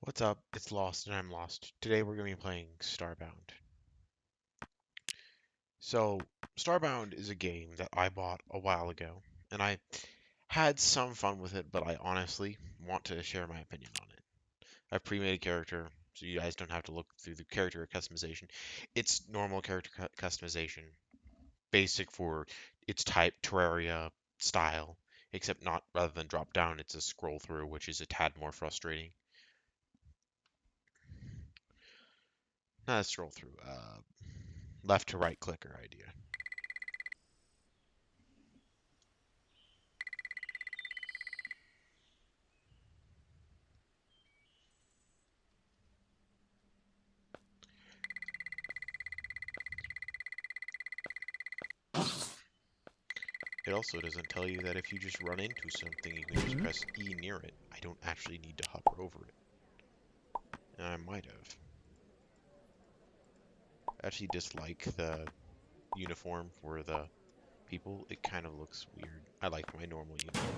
What's up? It's Lost and I'm Lost. Today we're going to be playing Starbound. So, Starbound is a game that I bought a while ago, and I had some fun with it, but I honestly want to share my opinion on it. I've pre-made a character, so you guys don't have to look through the character customization. It's normal character customization, basic for its type, Terraria, style, except not rather than drop down, it's a scroll through, which is a tad more frustrating. Not a scroll through, left to right clicker idea. It also doesn't tell you that if you just run into something, you can just press E near it. I don't actually need to hover over it. And I might have. I actually dislike the uniform for the people. It kind of looks weird. I like my normal uniform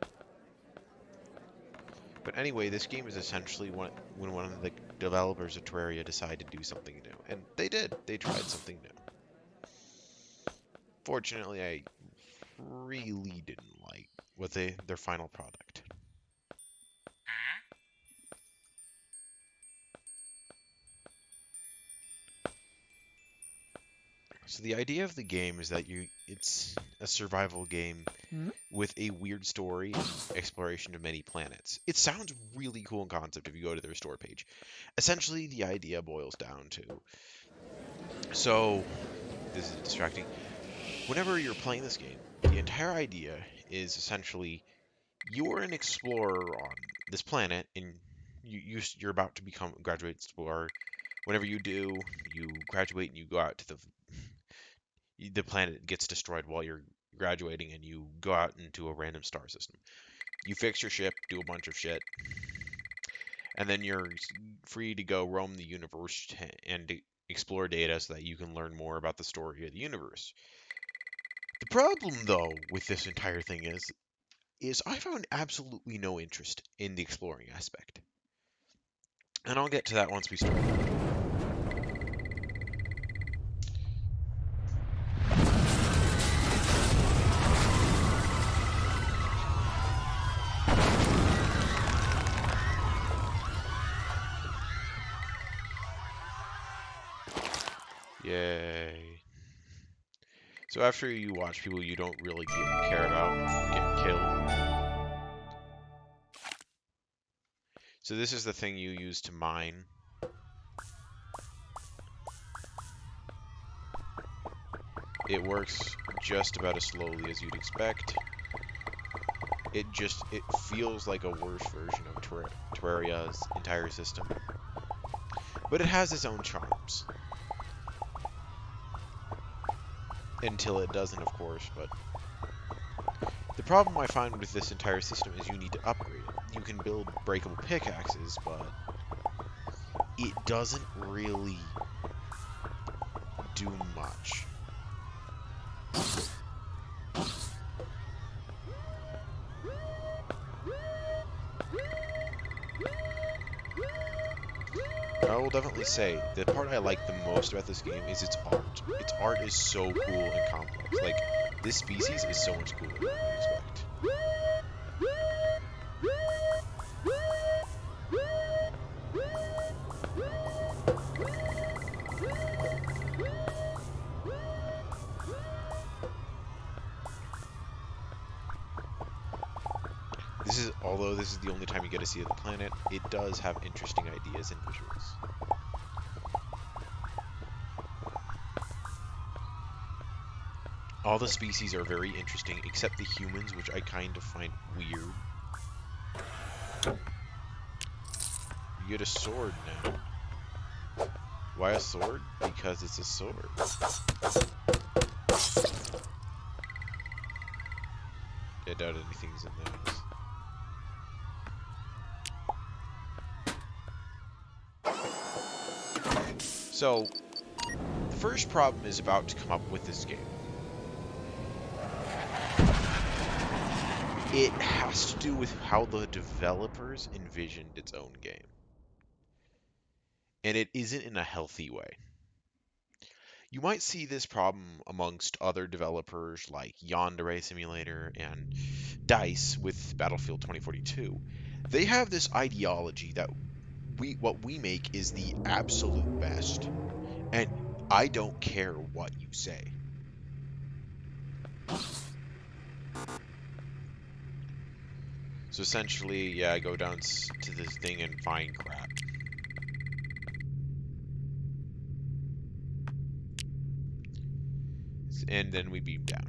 though. But anyway, this game is essentially when one of the developers of Terraria decided to do something new. And they did. They tried something new. Fortunately, I really didn't like their final product. So the idea of the game is that it's a survival game with a weird story and exploration of many planets. It sounds really cool in concept if you go to their store page. Essentially, the idea boils down to so this is distracting. Whenever you're playing this game, the entire idea is essentially you're an explorer on this planet, and you're about to become a graduate explorer. Whenever you do, you graduate and you go out to the planet gets destroyed while you're graduating and you go out into a random star system. You fix your ship, do a bunch of shit, and then you're free to go roam the universe and explore data so that you can learn more about the story of the universe. The problem though with this entire thing is I found absolutely no interest in the exploring aspect. And I'll get to that once we start. Yay. So after you watch people you don't really care about get killed. So this is the thing you use to mine. It works just about as slowly as you'd expect. It feels like a worse version of Terraria's entire system. But it has its own charms. Until it doesn't, of course, but the problem I find with this entire system is you need to upgrade it. You can build breakable pickaxes, but it doesn't really do much. I will definitely say the part I like the most about this game is its art. Its art is so cool and complex. Like, this species is so much cooler than you would expect. Although this is the only time you get to see the planet, it does have interesting ideas and visuals. All the species are very interesting, except the humans, which I kind of find weird. You get a sword now. Why a sword? Because it's a sword. I doubt anything's in those. So, the first problem is about to come up with this game. It has to do with how the developers envisioned its own game. And it isn't in a healthy way. You might see this problem amongst other developers like Yandere Simulator and DICE with Battlefield 2042. They have this ideology that what we make is the absolute best, and I don't care what you say. So essentially, yeah, I go down to this thing and find crap. And then we beam down.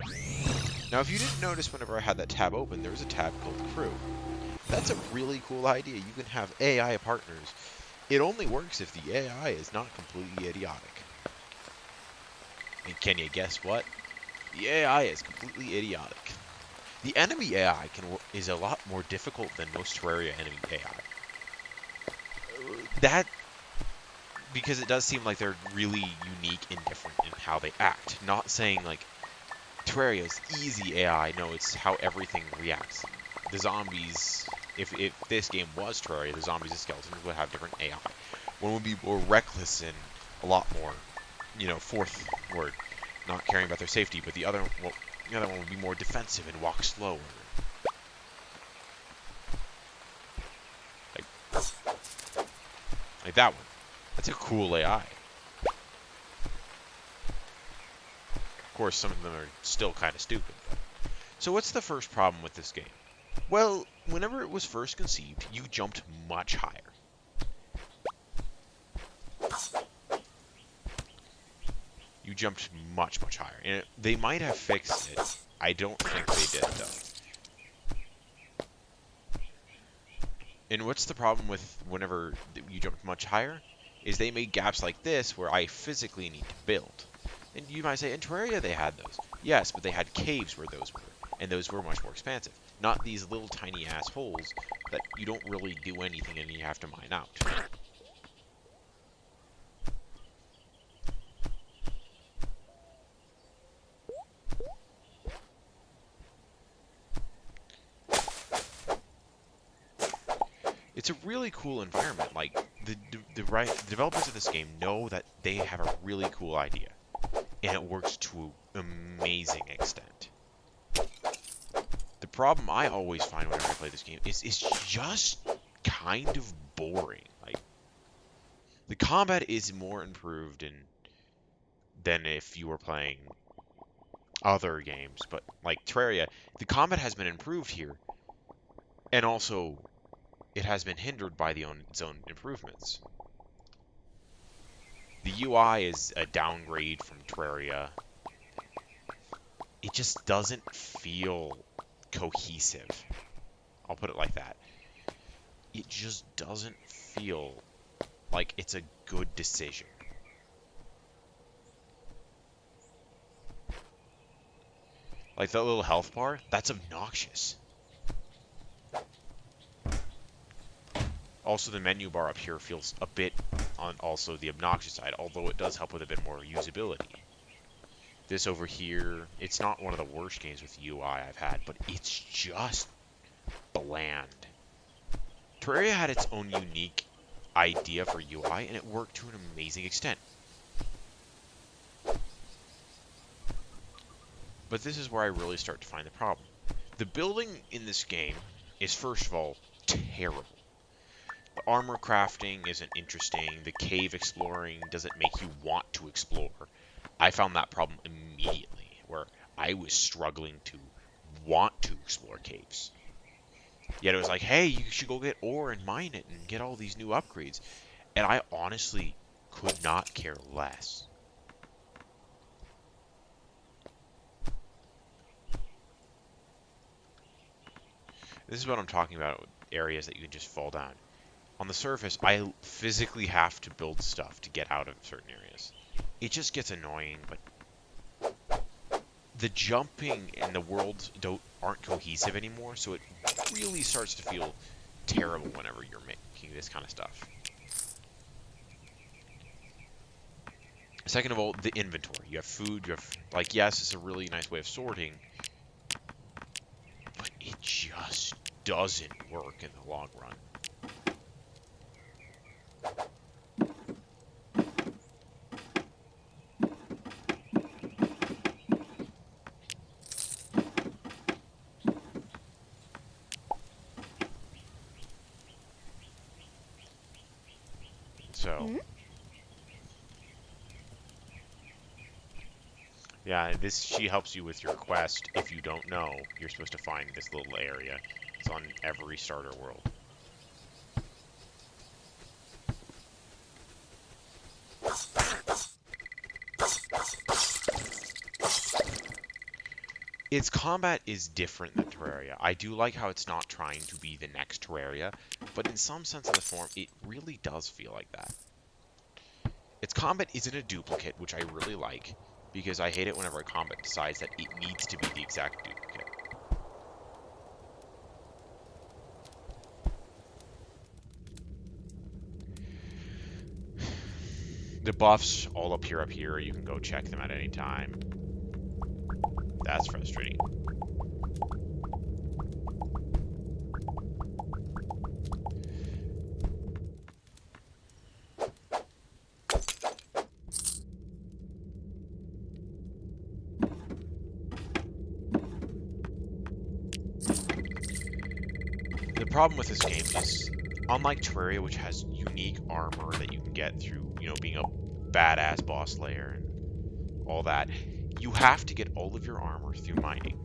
Now, if you didn't notice whenever I had that tab open, there was a tab called Crew. That's a really cool idea. You can have AI partners. It only works if the AI is not completely idiotic. And can you guess what? The AI is completely idiotic. The enemy AI is a lot more difficult than most Terraria enemy AI. That because it does seem like they're really unique and different in how they act. Not saying like Terraria's easy AI, no, it's how everything reacts. The zombies, if this game was Terraria, the zombies and skeletons would have different AI. One would be more reckless and a lot more, fourth word, not caring about their safety, but the other one would be more defensive and walk slower. Like that one. That's a cool AI. Of course, some of them are still kind of stupid. So what's the first problem with this game? Well, whenever it was first conceived, you jumped much higher. You jumped much, much higher. And they might have fixed it. I don't think they did, though. And what's the problem with whenever you jumped much higher? Is they made gaps like this where I physically need to build. And you might say, in Terraria they had those. Yes, but they had caves where those were. And those were much more expansive. Not these little tiny ass holes that you don't really do anything and you have to mine out. It's a really cool environment. Like, the developers of this game know that they have a really cool idea. And it works to an amazing extent. The problem I always find whenever I play this game is it's just kind of boring. Like, the combat is more improved than if you were playing other games, but like Terraria, the combat has been improved here, and also it has been hindered by its own improvements. The UI is a downgrade from Terraria. It just doesn't feel cohesive. I'll put it like that. It just doesn't feel like it's a good decision. Like that little health bar, that's obnoxious. Also, the menu bar up here feels a bit on also the obnoxious side, although it does help with a bit more usability. This over here, it's not one of the worst games with UI I've had, but it's just bland. Terraria had its own unique idea for UI, and it worked to an amazing extent. But this is where I really start to find the problem. The building in this game is, first of all, terrible. The armor crafting isn't interesting. The cave exploring doesn't make you want to explore. I found that problem immediately, where I was struggling to want to explore caves. Yet it was like, hey, you should go get ore and mine it and get all these new upgrades. And I honestly could not care less. This is what I'm talking about, areas that you can just fall down. On the surface, I physically have to build stuff to get out of certain areas. It just gets annoying, but the jumping and the worlds aren't cohesive anymore, so it really starts to feel terrible whenever you're making this kind of stuff. Second of all, the inventory. You have food, you have, like, yes, it's a really nice way of sorting, but it just doesn't work in the long run. So, yeah, she helps you with your quest. If you don't know, you're supposed to find this little area. It's on every starter world. Its combat is different than Terraria. I do like how it's not trying to be the next Terraria, but in some sense of the form, it really does feel like that. Its combat isn't a duplicate, which I really like, because I hate it whenever a combat decides that it needs to be the exact duplicate. The buffs all up here. You can go check them at any time. That's frustrating. The problem with this game is, unlike Terraria, which has unique armor that you can get through, being a badass boss slayer and all that, you have to get all of your armor through mining.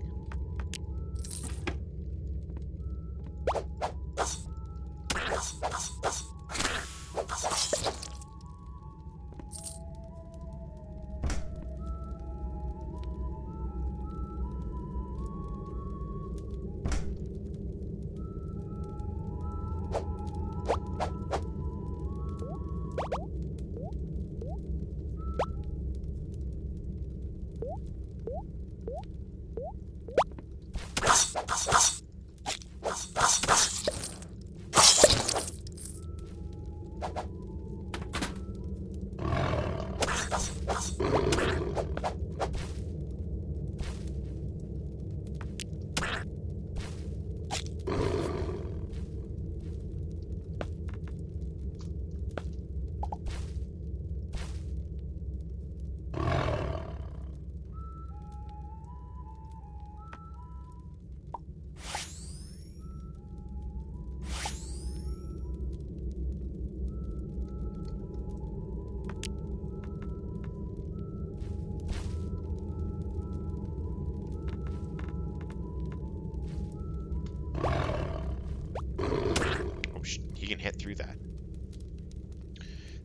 He can hit through that.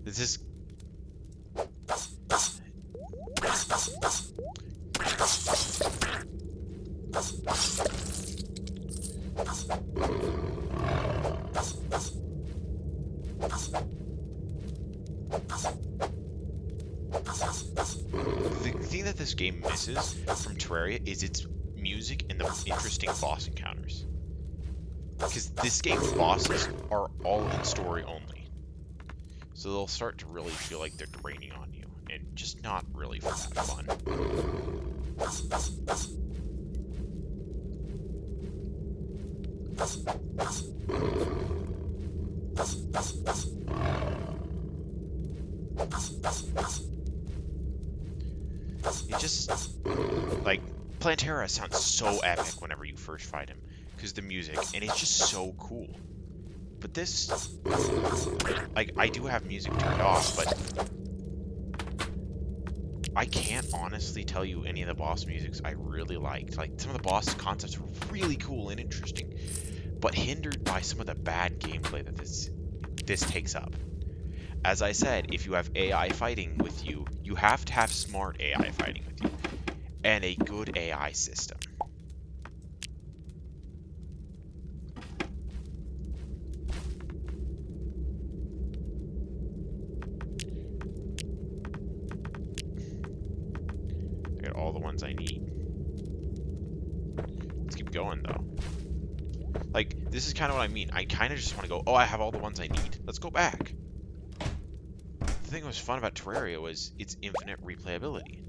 This is... The thing that this game misses from Terraria is its music and the interesting boss encounters. Because this game's bosses are all in story only. So they'll start to really feel like they're draining on you, and just not really that fun. It just, like, Plantera sounds so epic whenever you first fight him, because the music, and it's just so cool. But this, like, I do have music turned off, but I can't honestly tell you any of the boss musics I really liked. Like, some of the boss concepts were really cool and interesting, but hindered by some of the bad gameplay that this takes up. As I said, if you have AI fighting with you, you have to have smart AI fighting with you, and a good AI system. I got all the ones I need. Let's keep going, though. Like, this is kind of what I mean. I kind of just want to go, oh, I have all the ones I need. Let's go back. The thing that was fun about Terraria was its infinite replayability.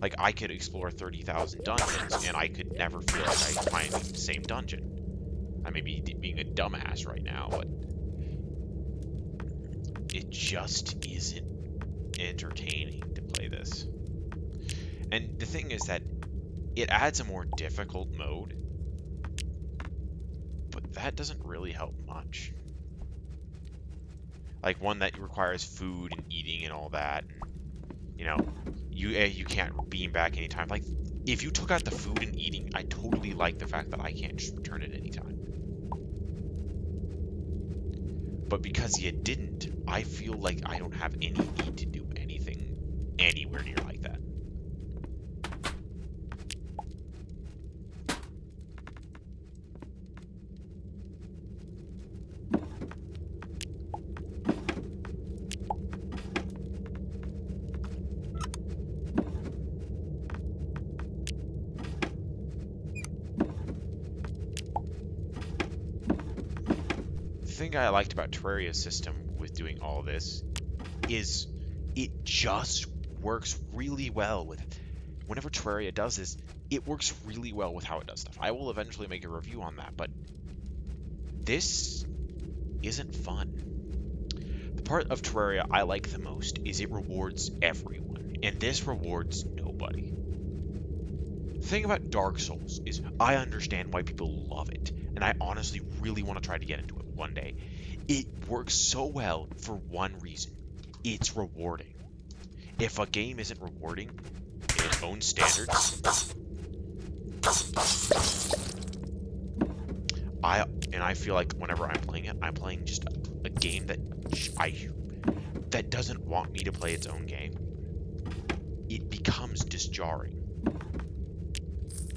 Like, I could explore 30,000 dungeons, and I could never feel like I find the same dungeon. I may be being a dumbass right now, but it just isn't entertaining to play this. And the thing is that it adds a more difficult mode, but that doesn't really help much. Like one that requires food and eating and all that, and you can't beam back anytime. Like if you took out the food and eating, I totally like the fact that I can't just return it anytime. But because you didn't, I feel like I don't have any need to do anything anywhere near like that. The thing I liked about Terraria's system with doing all this is it just works really well with whenever Terraria does this, it works really well with how it does stuff. I will eventually make a review on that, but this isn't fun. The part of Terraria I like the most is it rewards everyone, and this rewards nobody. The thing about Dark Souls is I understand why people love it, and I honestly really want to try to get into it one day. It works so well for one reason. It's rewarding. If a game isn't rewarding in its own standards, I feel like whenever I'm playing it, I'm playing just a game that doesn't want me to play its own game. It becomes disjarring.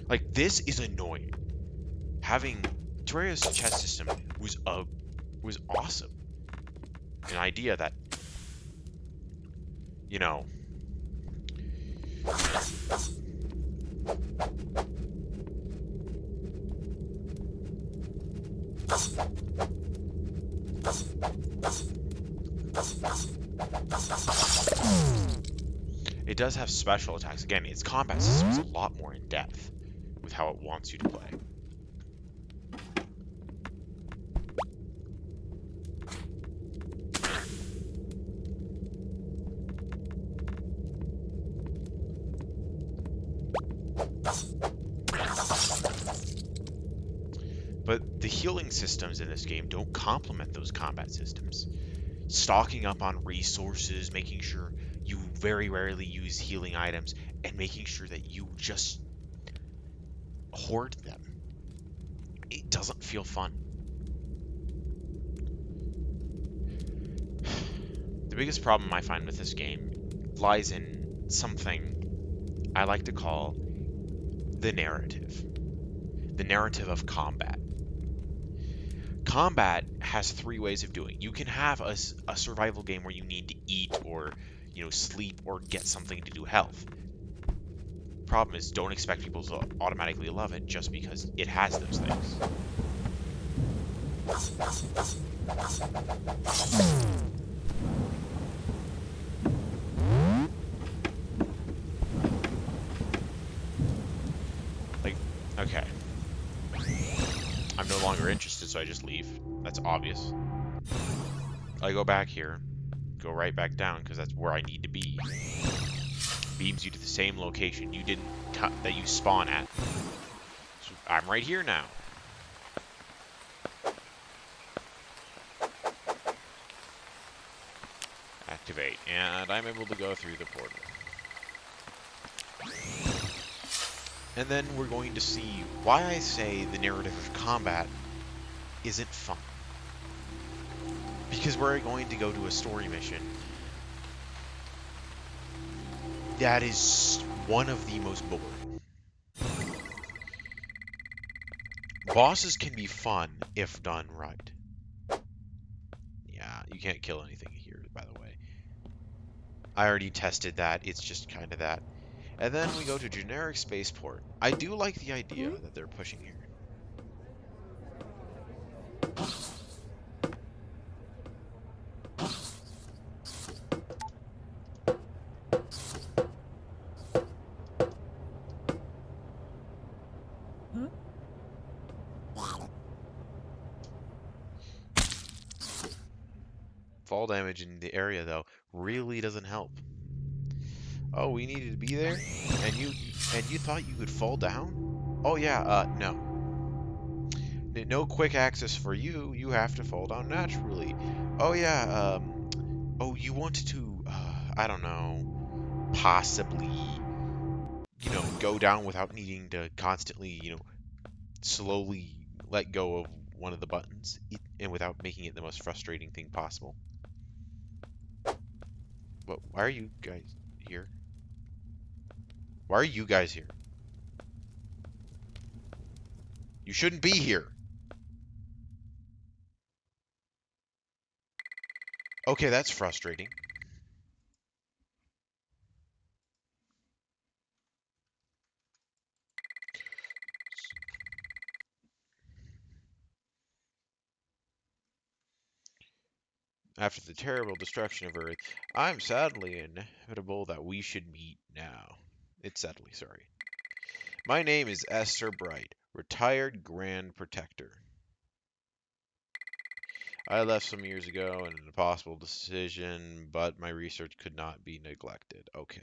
Like this is annoying. Having Terraria's chess system was awesome. An idea that it does have special attacks. Again, its combat system is a lot more in depth with how it wants you to play. But the healing systems in this game don't complement those combat systems. Stocking up on resources, making sure you very rarely use healing items, and making sure that you just hoard them. It doesn't feel fun. The biggest problem I find with this game lies in something I like to call the narrative. The narrative of combat. Combat has three ways of doing it. You can have a survival game where you need to eat or sleep or get something to do health. Problem is, don't expect people to automatically love it just because it has those things. Like, okay. I'm no longer interested, so I just leave. That's obvious. I go back here, go right back down, because that's where I need to be. Beams you to the same location you didn't that you spawn at. So I'm right here now. Activate, and I'm able to go through the portal. And then we're going to see why I say the narrative of combat isn't fun. Because we're going to go to a story mission that is one of the most boring. Bosses can be fun if done right. Yeah, you can't kill anything here, by the way. I already tested that. It's just kind of that. And then we go to generic spaceport. I do like the idea that they're pushing here. Fall damage in the area, though, really doesn't help. Oh, we needed to be there? And you thought you could fall down? Oh yeah, no. No quick access for you. You have to fall down naturally. Oh yeah, oh, you wanted to, I don't know, possibly, go down without needing to constantly, slowly let go of one of the buttons, and without making it the most frustrating thing possible. But why are you guys here? Why are you guys here? You shouldn't be here. Okay, that's frustrating. After the terrible destruction of Earth, I'm sadly inevitable that we should meet now. It's sadly, sorry. My name is Esther Bright, retired Grand Protector. I left some years ago in an impossible decision, but my research could not be neglected. Okay.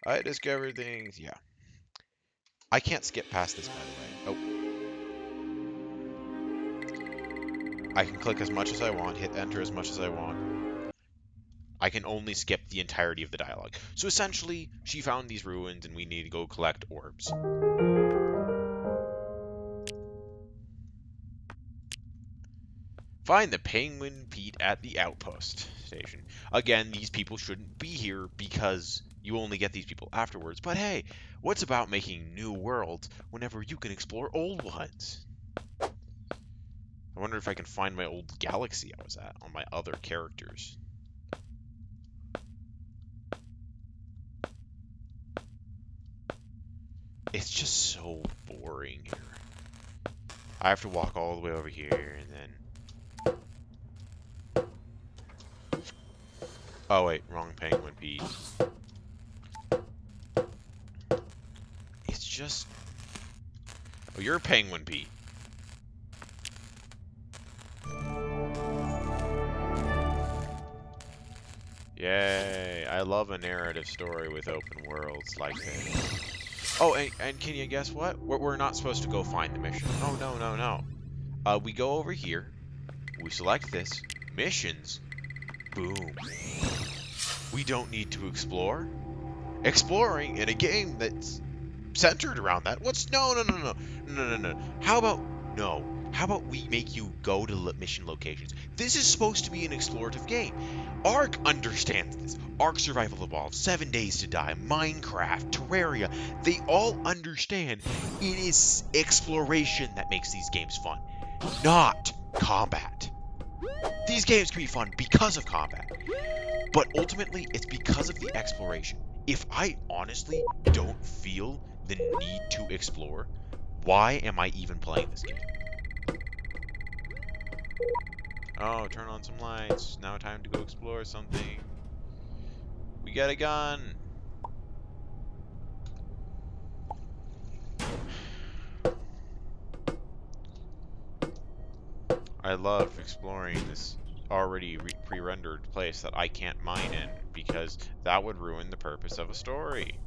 I discovered things, yeah. I can't skip past this, by the way. Oh. I can click as much as I want, hit enter as much as I want. I can only skip the entirety of the dialogue. So essentially, she found these ruins and we need to go collect orbs. Find the Penguin Pete at the outpost station. Again, these people shouldn't be here because you only get these people afterwards. But hey, what's about making new worlds whenever you can explore old ones? I wonder if I can find my old galaxy I was at on my other characters. It's just so boring here. I have to walk all the way over here and then... Oh wait, wrong Penguin Pete. It's just... Oh, you're Penguin Pete. Yay, I love a narrative story with open worlds like this. Oh, and can you guess what? We're not supposed to go find the mission. Oh, no, no, no. We go over here. We select this. Missions. Boom. We don't need to explore. Exploring in a game that's centered around that. What's... No, no, no, no. No, no, no. How about... No. How about we make you go to mission locations? This is supposed to be an explorative game. Ark understands this. Ark Survival Evolved, 7 Days to Die, Minecraft, Terraria. They all understand it is exploration that makes these games fun, not combat. These games can be fun because of combat, but ultimately it's because of the exploration. If I honestly don't feel the need to explore, why am I even playing this game? Oh, turn on some lights. Now time to go explore something. We got a gun. I love exploring this already pre-rendered place that I can't mine in, because that would ruin the purpose of a story.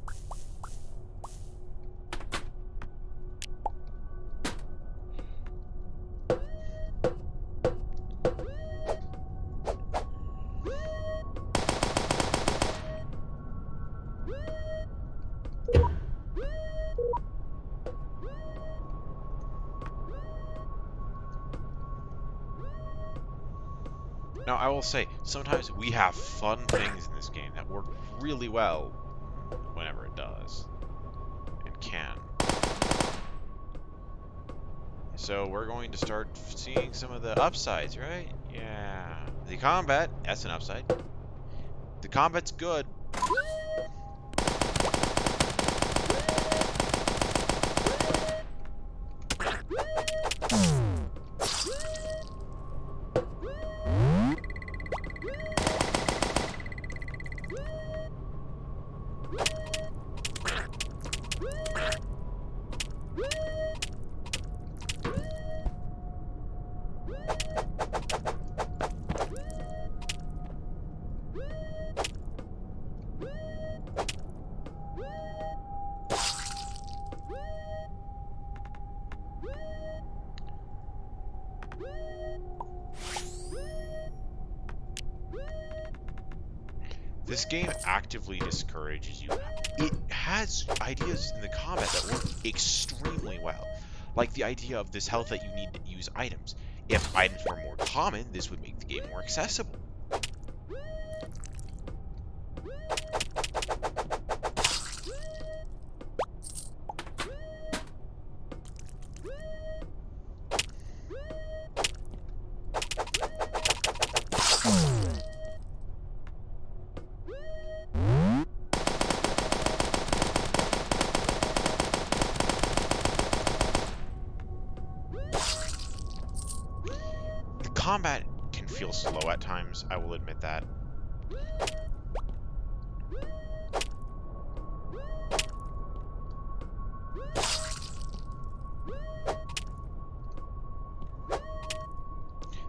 Now, I will say, sometimes we have fun things in this game that work really well whenever it does. And can. So we're going to start seeing some of the upsides, right? Yeah. The combat, that's an upside. The combat's good. This game actively discourages you. It has ideas in the combat that work extremely well. Like the idea of this health that you need to use items. If items were more common, this would make the game more accessible. The combat can feel slow at times, I will admit that.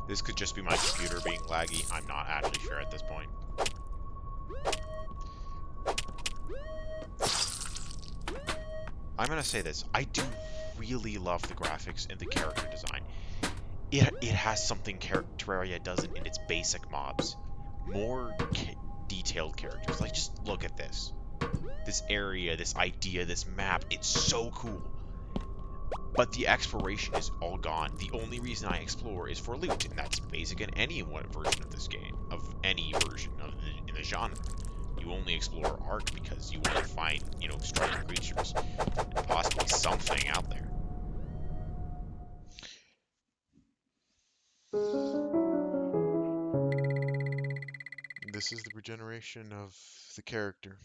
This could just be my computer being laggy. I'm not actually sure at this point. I'm gonna say this. I do really love the graphics and the character design. It has something Terraria doesn't in its basic mobs. More detailed characters. Like, just look at this. This area, this idea, this map. It's so cool. But the exploration is all gone. The only reason I explore is for loot, and that's basic in any version of this game, of any version of in the genre. You only explore Ark because you want to find, striking creatures, and possibly something out there. This is the regeneration of the character.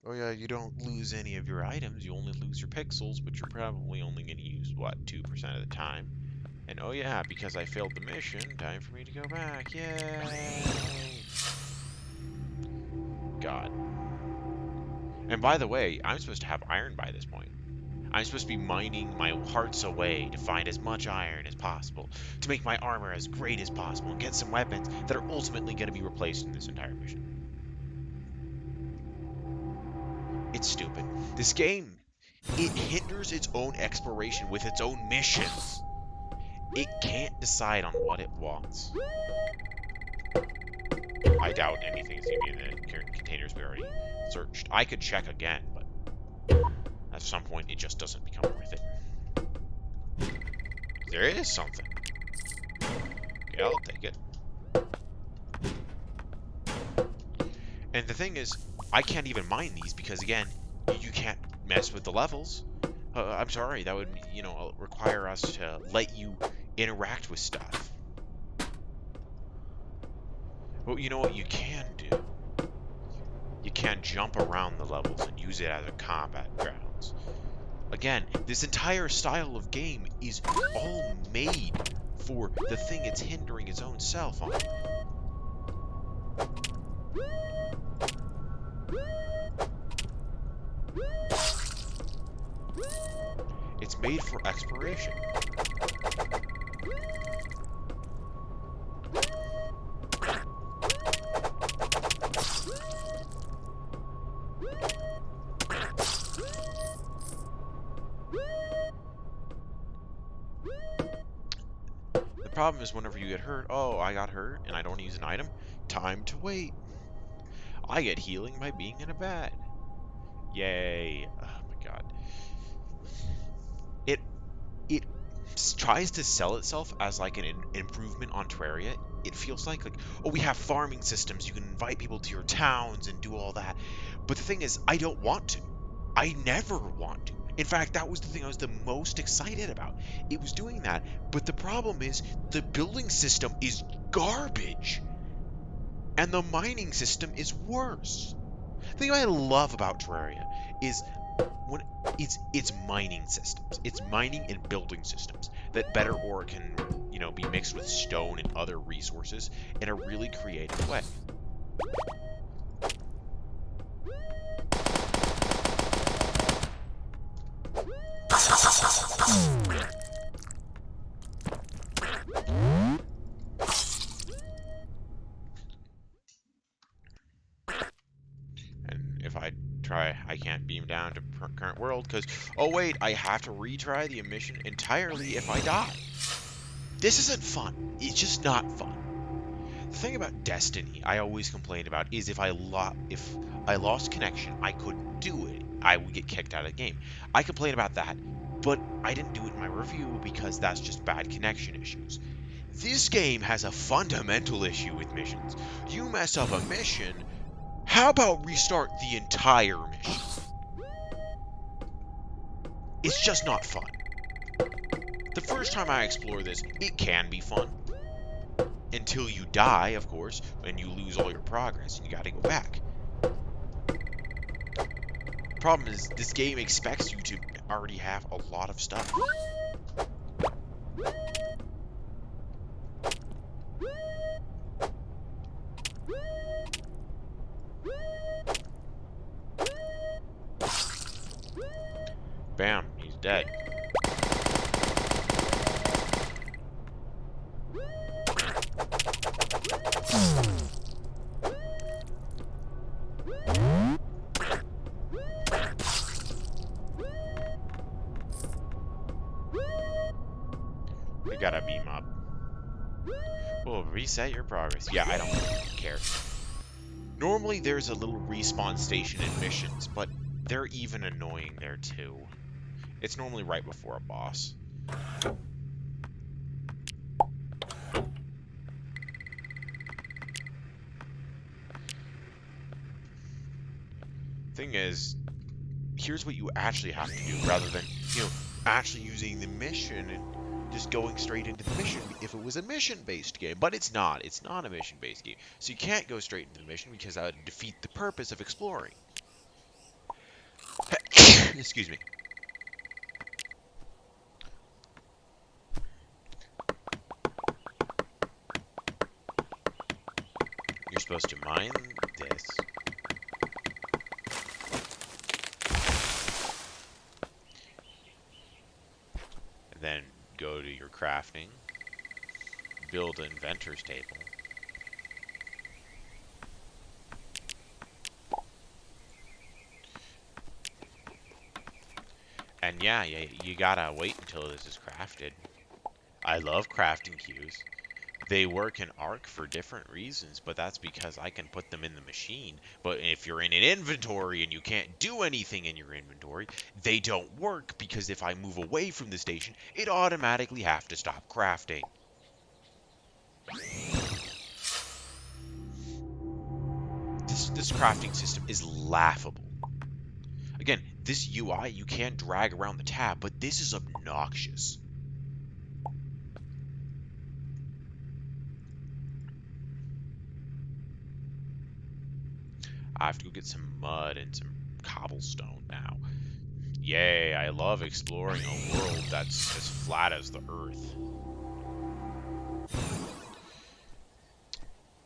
Oh yeah, you don't lose any of your items, you only lose your pixels, but you're probably only going to use, what, 2% of the time. And oh yeah, because I failed the mission, time for me to go back. Yay! God. And by the way, I'm supposed to have iron by this point. I'm supposed to be mining my hearts away to find as much iron as possible, to make my armor as great as possible, and get some weapons that are ultimately going to be replaced in this entire mission. It's stupid. This game, it hinders its own exploration with its own missions. It can't decide on what it wants. I doubt anything's going to be in the containers we already searched. I could check again, but at some point it just doesn't become worth it. There is something. Okay, I'll take it. And the thing is, I can't even mine these because, again, you can't mess with the levels. I'm sorry, that would, require us to let you interact with stuff. But you know what you can do? You can jump around the levels and use it as a combat grounds. Again, this entire style of game is all made for the thing it's hindering its own self on. It's made for exploration. The problem is whenever you get hurt, oh, I got hurt and I don't use an item, time to wait. I get healing by being in a bed. Yay. Oh my god. It tries to sell itself as like an improvement on Terraria. It feels like, oh, we have farming systems. You can invite people to your towns and do all that. But the thing is, I don't want to. I never want to. In fact, that was the thing I was the most excited about. It was doing that. But the problem is, the building system is garbage. And the mining system is worse. The thing I love about Terraria is when it's mining systems. It's mining and building systems that better ore can, be mixed with stone and other resources in a really creative way. And if I try, I can't beam down to current world because, oh wait, I have to retry the mission entirely if I die. This isn't fun. It's just not fun. The thing about Destiny I always complain about is if I lost connection, I couldn't do it. I would get kicked out of the game. I complain about that, but I didn't do it in my review because that's just bad connection issues. This game has a fundamental issue with missions. You mess up a mission, how about restart the entire mission? It's just not fun. The first time I explore this, it can be fun. Until you die, of course, and you lose all your progress and you gotta go back. Problem is, this game expects you to already have a lot of stuff. Bam, he's dead. We gotta beam up. We'll reset your progress. Yeah, I don't care. Normally there's a little respawn station in missions, but they're even annoying there too. It's normally right before a boss. Thing is, here's what you actually have to do rather than, actually using the mission and just going straight into the mission if it was a mission-based game. But it's not. It's not a mission-based game. So you can't go straight into the mission because that would defeat the purpose of exploring. Excuse me. You're supposed to mine this. And then go to your crafting. Build an inventor's table. And yeah, you gotta wait until this is crafted. I love crafting queues. They work in Arc for different reasons, but that's because I can put them in the machine. But if you're in an inventory and you can't do anything in your inventory, they don't work because if I move away from the station, it automatically have to stop crafting. This crafting system is laughable. Again, this UI, you can drag around the tab, but this is obnoxious. I have to go get some mud and some cobblestone now. Yay, I love exploring a world that's as flat as the Earth.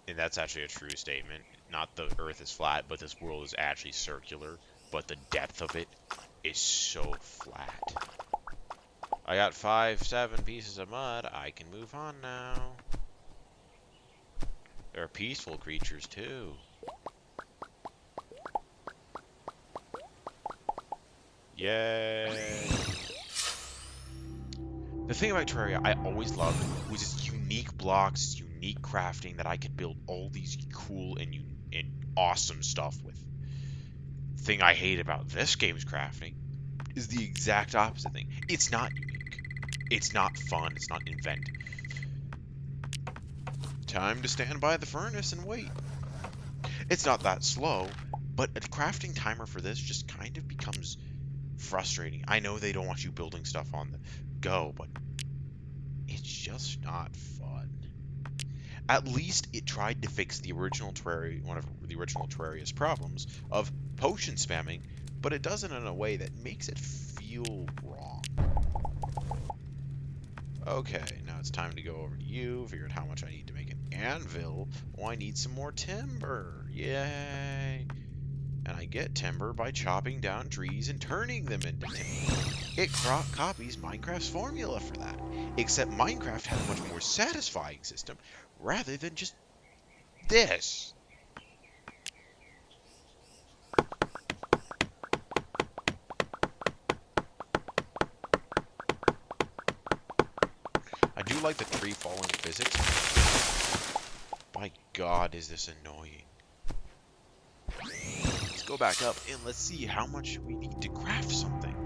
And that's actually a true statement. Not the Earth is flat, but this world is actually circular. But the depth of it is so flat. I got 7 pieces of mud. I can move on now. There are peaceful creatures too. Yay! The thing about Terraria I always loved was its unique blocks, its unique crafting that I could build all these cool and awesome stuff with. The thing I hate about this game's crafting is the exact opposite thing. It's not unique. It's not fun. It's not inventive. Time to stand by the furnace and wait. It's not that slow, but a crafting timer for this just kind of becomes frustrating. I know they don't want you building stuff on the go, but it's just not fun. At least it tried to fix the original Terraria, one of the original Terraria's problems of potion spamming, but it does it in a way that makes it feel wrong. Okay, now it's time to go over to you, figure out how much I need to make an anvil. Oh, I need some more timber. Yay! And I get timber by chopping down trees and turning them into timber. It copies Minecraft's formula for that, except Minecraft had a much more satisfying system rather than just this. I do like the tree falling physics, My God, is this annoying. Let's go back up and let's see how much we need to craft something.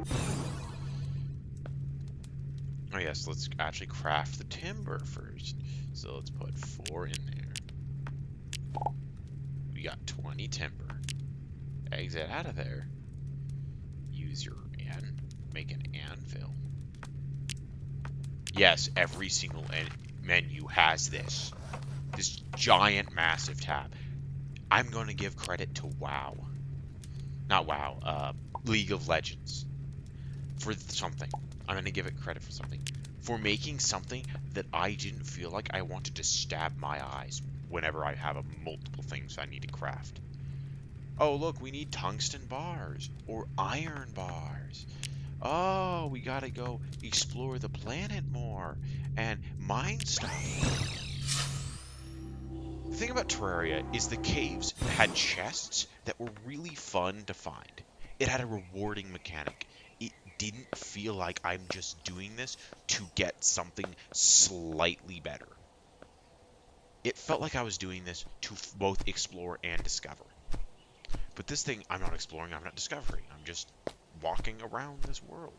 Oh yes, let's actually craft the timber first. So let's put 4 in there. We got 20 timber. Exit out of there. Use your make an anvil. Yes, every single menu has this. This giant, massive tab. I'm going to give credit to WoW. Not WoW, League of Legends. For something. I'm going to give it credit for something. For making something that I didn't feel like I wanted to stab my eyes whenever I have multiple things I need to craft. Oh, look, we need tungsten bars. Or iron bars. Oh, we gotta go explore the planet more. And mine stuff. The thing about Terraria is the caves had chests that were really fun to find. It had a rewarding mechanic. It didn't feel like I'm just doing this to get something slightly better. It felt like I was doing this to both explore and discover. But this thing, I'm not exploring, I'm not discovering. I'm just walking around this world.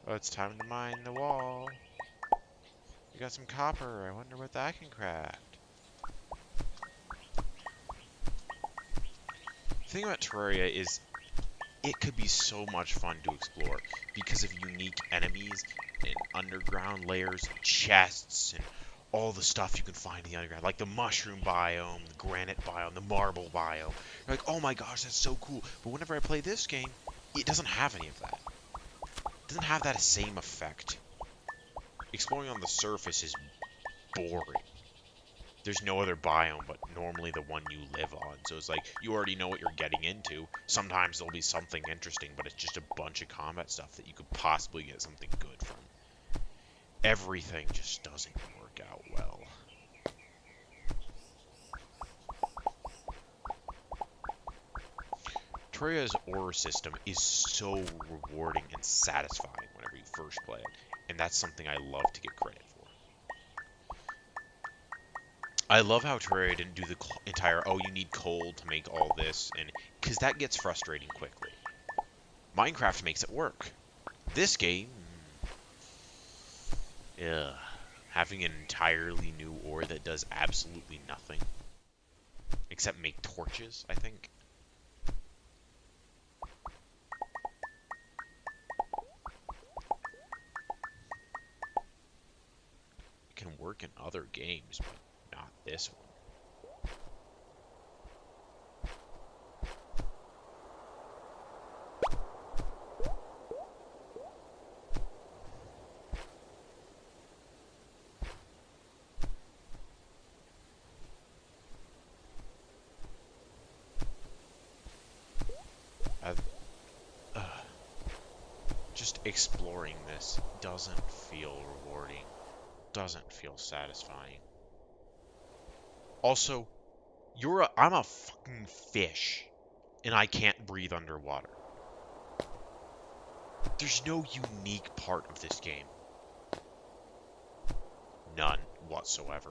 Oh, it's time to mine the wall. We got some copper. I wonder what I can craft. The thing about Terraria is it could be so much fun to explore because of unique enemies and underground layers, and chests, and all the stuff you can find in the underground, like the mushroom biome, the granite biome, the marble biome. You're like, oh my gosh, that's so cool. But whenever I play this game, it doesn't have any of that. It doesn't have that same effect. Exploring on the surface is boring. There's no other biome but normally the one you live on. So it's like, you already know what you're getting into. Sometimes there'll be something interesting, but it's just a bunch of combat stuff that you could possibly get something good from. Everything just doesn't work out well. Terraria's ore system is so rewarding and satisfying whenever you first play it. And that's something I love to get credit for. I love how Terraria didn't do the entire, oh, you need coal to make all this, and because that gets frustrating quickly. Minecraft makes it work. This game, ugh, having an entirely new ore that does absolutely nothing, except make torches, I think. It can work in other games, but not this one. Just exploring this doesn't feel rewarding, doesn't feel satisfying. Also, I'm a fucking fish, and I can't breathe underwater. There's no unique part of this game. None whatsoever.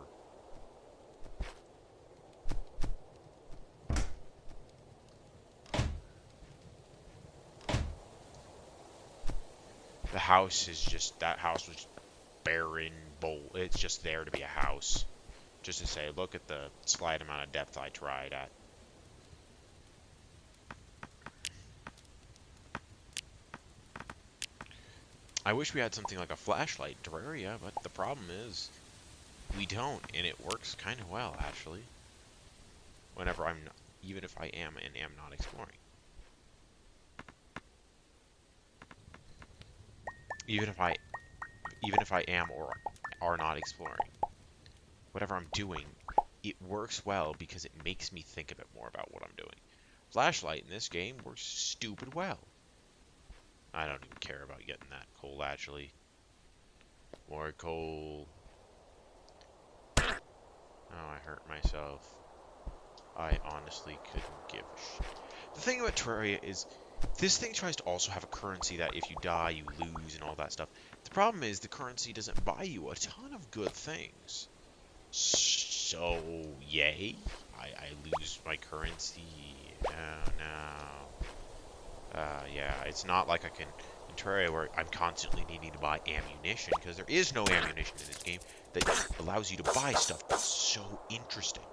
The house is just, that house was barren, it's just there to be a house. Just to say, look at the slight amount of depth I tried at. I wish we had something like a flashlight in Terraria, but the problem is, we don't, and it works kind of well, actually. Whenever I'm not, even if I am and am not exploring. even if I am or are not exploring, whatever I'm doing, it works well because it makes me think a bit more about what I'm doing. Flashlight in this game works stupid well. I don't even care about getting that coal, actually. More coal. Oh, I hurt myself. I honestly couldn't give a shit. The thing about Terraria is, this thing tries to also have a currency that if you die, you lose and all that stuff. The problem is the currency doesn't buy you a ton of good things. So, yay, I lose my currency. Oh, no. Yeah, it's not like I can, in Terraria, where I'm constantly needing to buy ammunition, because there is no ammunition in this game that allows you to buy stuff that's so interesting.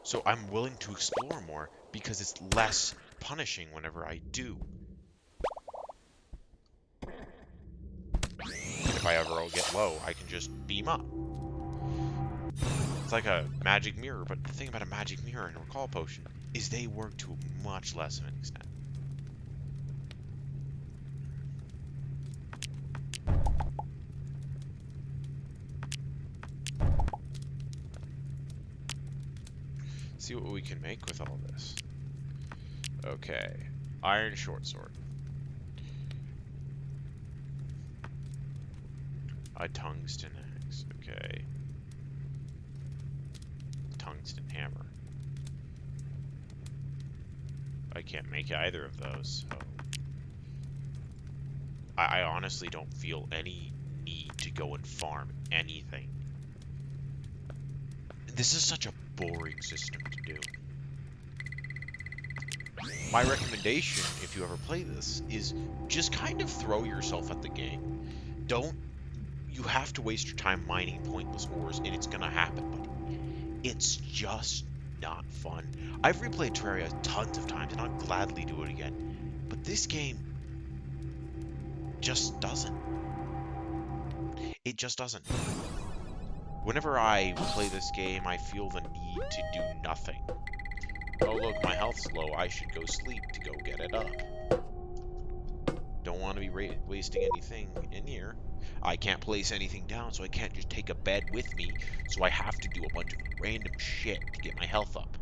So I'm willing to explore more because it's less punishing whenever I do. And if I ever get low, I can just beam up. It's like a magic mirror, but the thing about a magic mirror and a recall potion is they work to much less of an extent. See what we can make with all this. Okay, iron short sword. A tungsten axe, okay. Tungsten hammer. I can't make either of those, so... I honestly don't feel any need to go and farm anything. This is such a boring system to do. My recommendation, if you ever play this, is just kind of throw yourself at the game. You have to waste your time mining pointless ores, and it's gonna happen, but it's just not fun. I've replayed Terraria tons of times, and I'll gladly do it again. But this game just doesn't. It just doesn't. Whenever I play this game, I feel the need to do nothing. Oh look, my health's low, I should go sleep to go get it up. Don't want to be wasting anything in here. I can't place anything down, so I can't just take a bed with me, so I have to do a bunch of random shit to get my health up.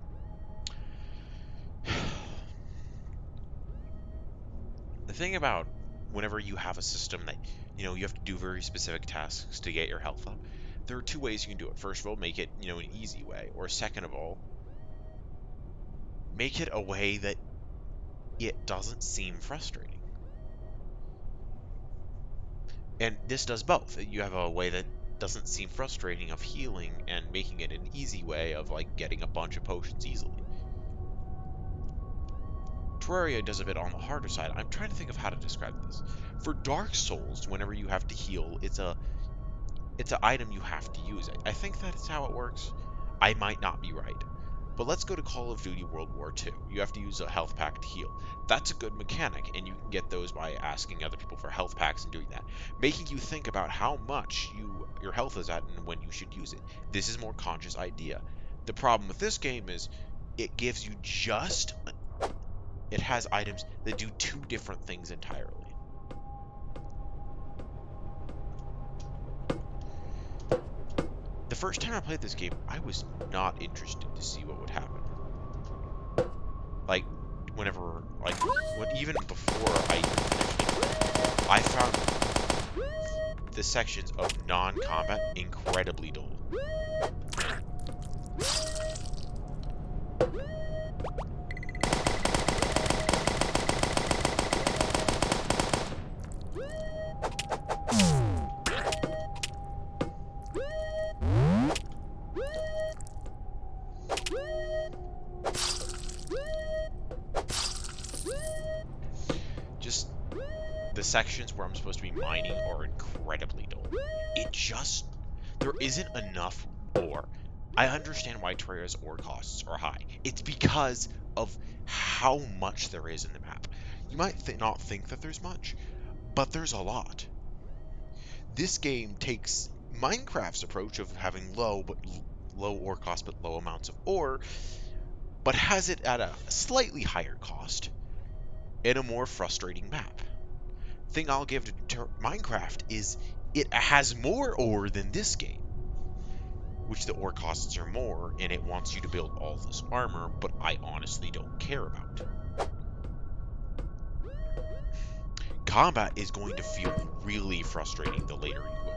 The thing about whenever you have a system that, you have to do very specific tasks to get your health up, there are two ways you can do it. First of all, make it, an easy way. Or second of all, make it a way that it doesn't seem frustrating. And this does both. You have a way that doesn't seem frustrating of healing and making it an easy way of, like, getting a bunch of potions easily. Terraria does a bit on the harder side. I'm trying to think of how to describe this. For Dark Souls, whenever you have to heal, it's an item you have to use. I think that's how it works. I might not be right. But let's go to Call of Duty World War II. You have to use a health pack to heal. That's a good mechanic, and you can get those by asking other people for health packs and doing that, making you think about how much your health is at and when you should use it. This is a more conscious idea. The problem with this game is it gives you it has items that do two different things entirely. The first time I played this game, I was not interested to see what would happen. Like, even before I finished it, I found the sections of non-combat incredibly dull. Just the sections where I'm supposed to be mining are incredibly dull. There isn't enough ore. I understand why Terraria's ore costs are high. It's because of how much there is in the map. You might not think that there's much, but there's a lot. This game takes Minecraft's approach of having low but low ore cost but low amounts of ore, but has it at a slightly higher cost in a more frustrating map. Thing I'll give to Minecraft is it has more ore than this game, which the ore costs are more, and it wants you to build all this armor, but I honestly don't care about. Combat is going to feel really frustrating the later you go on.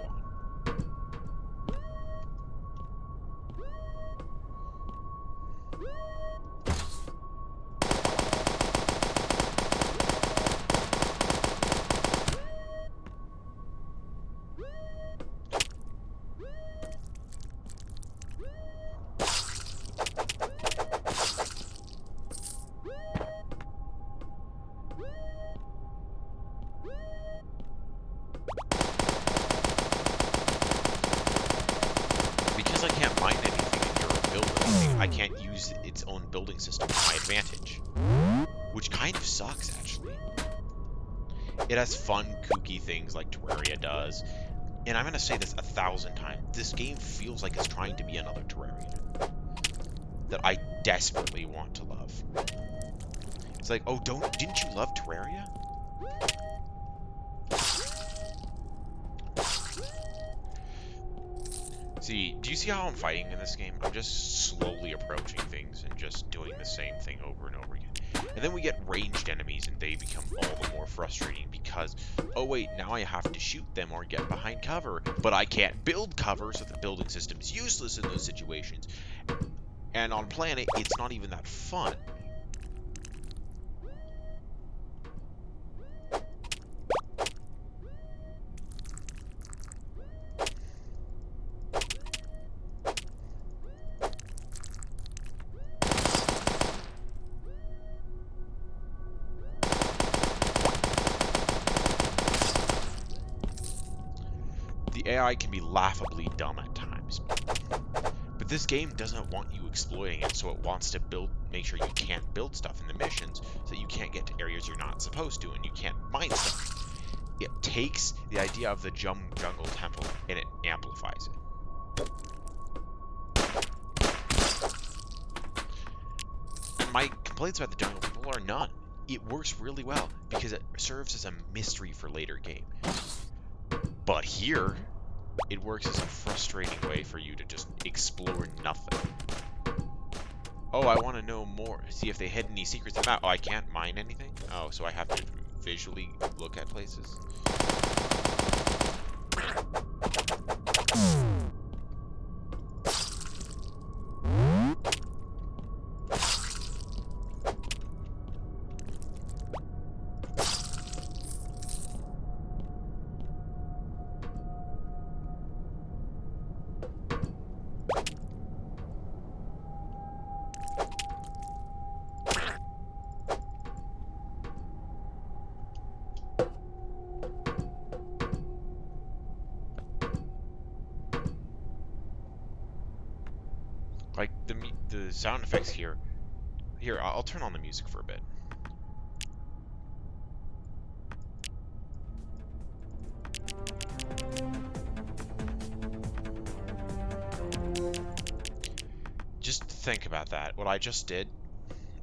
Because I can't mine anything in Europe, build anything, I can't use its own building system to my advantage. Which kind of sucks, actually. It has fun, kooky things like Terraria does. And I'm going to say this 1,000 times. This game feels like it's trying to be another Terraria that I desperately want to love. It's like, oh, didn't you love Terraria? See, do you see how I'm fighting in this game? I'm just slowly approaching things and just doing the same thing over and over again. And then we get ranged enemies and they become all the more frustrating because, oh wait, now I have to shoot them or get behind cover, but I can't build cover, so the building system is useless in those situations. And on Planet, it's not even that fun. The AI can be laughably dumb at times. But this game doesn't want you exploiting it, so it wants to make sure you can't build stuff in the missions, so that you can't get to areas you're not supposed to, and you can't mine stuff. It takes the idea of the jungle temple, and it amplifies it. And my complaints about the jungle temple are none. It works really well, because it serves as a mystery for later game. But here, it works as a frustrating way for you to just explore nothing. Oh, I want to know more. See if they hid any secrets in the map. Oh, I can't mine anything? Oh, so I have to visually look at places? Like, the sound effects here. Here, I'll turn on the music for a bit. Just think about that. What I just did,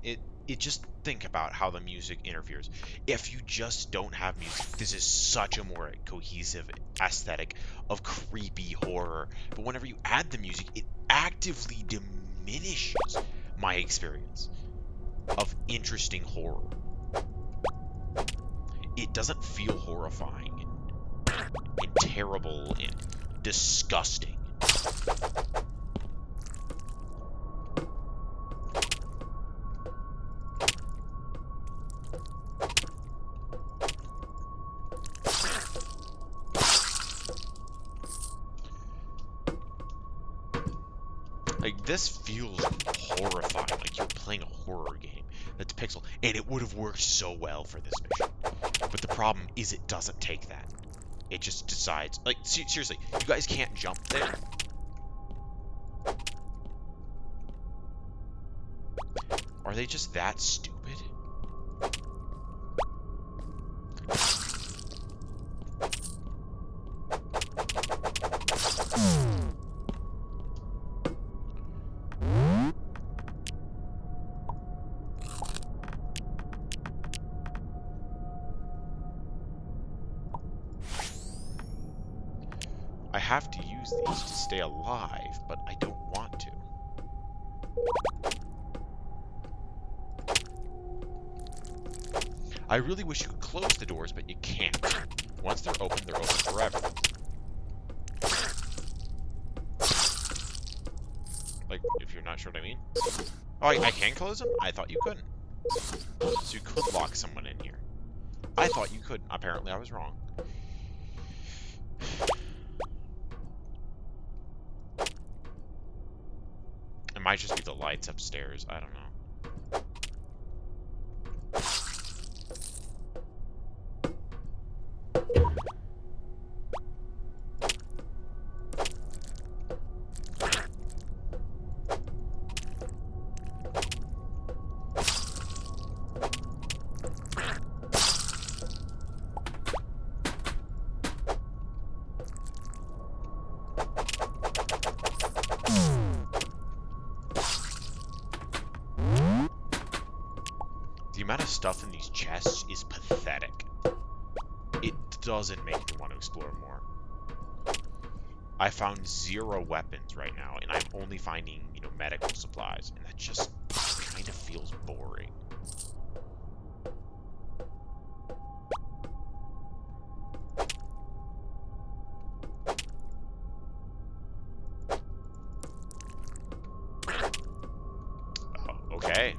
it just think about how the music interferes. If you just don't have music, this is such a more cohesive aesthetic of creepy horror. But whenever you add the music, it actively diminishes my experience of interesting horror. It doesn't feel horrifying and terrible and disgusting. Like, this feels horrifying, like you're playing a horror game that's pixel, and it would have worked so well for this mission. But the problem is it doesn't take that. It just decides, like, seriously, you guys can't jump there. Are they just that stupid? have to use these to stay alive, but I don't want to. I really wish you could close the doors, but you can't. Once they're open forever. Like, if you're not sure what I mean. Oh, I can close them? I thought you couldn't. So you could lock someone in here. I thought you couldn't. Apparently I was wrong. It might just be the lights upstairs. I don't know. The amount of stuff in these chests is pathetic. It doesn't make me want to explore more. I found 0 weapons right now, and I'm only finding, medical supplies, and that just kind of feels boring. Oh, okay.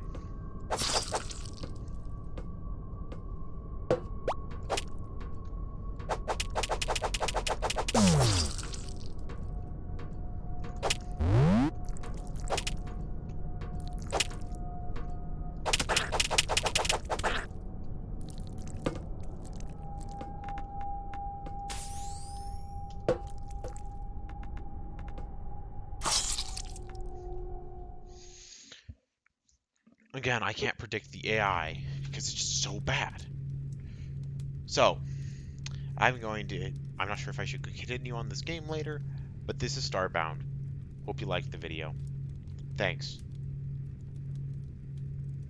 Again, I can't predict the AI because it's just so bad. So, I'm not sure if I should continue on this game later, but this is Starbound. Hope you liked the video. Thanks.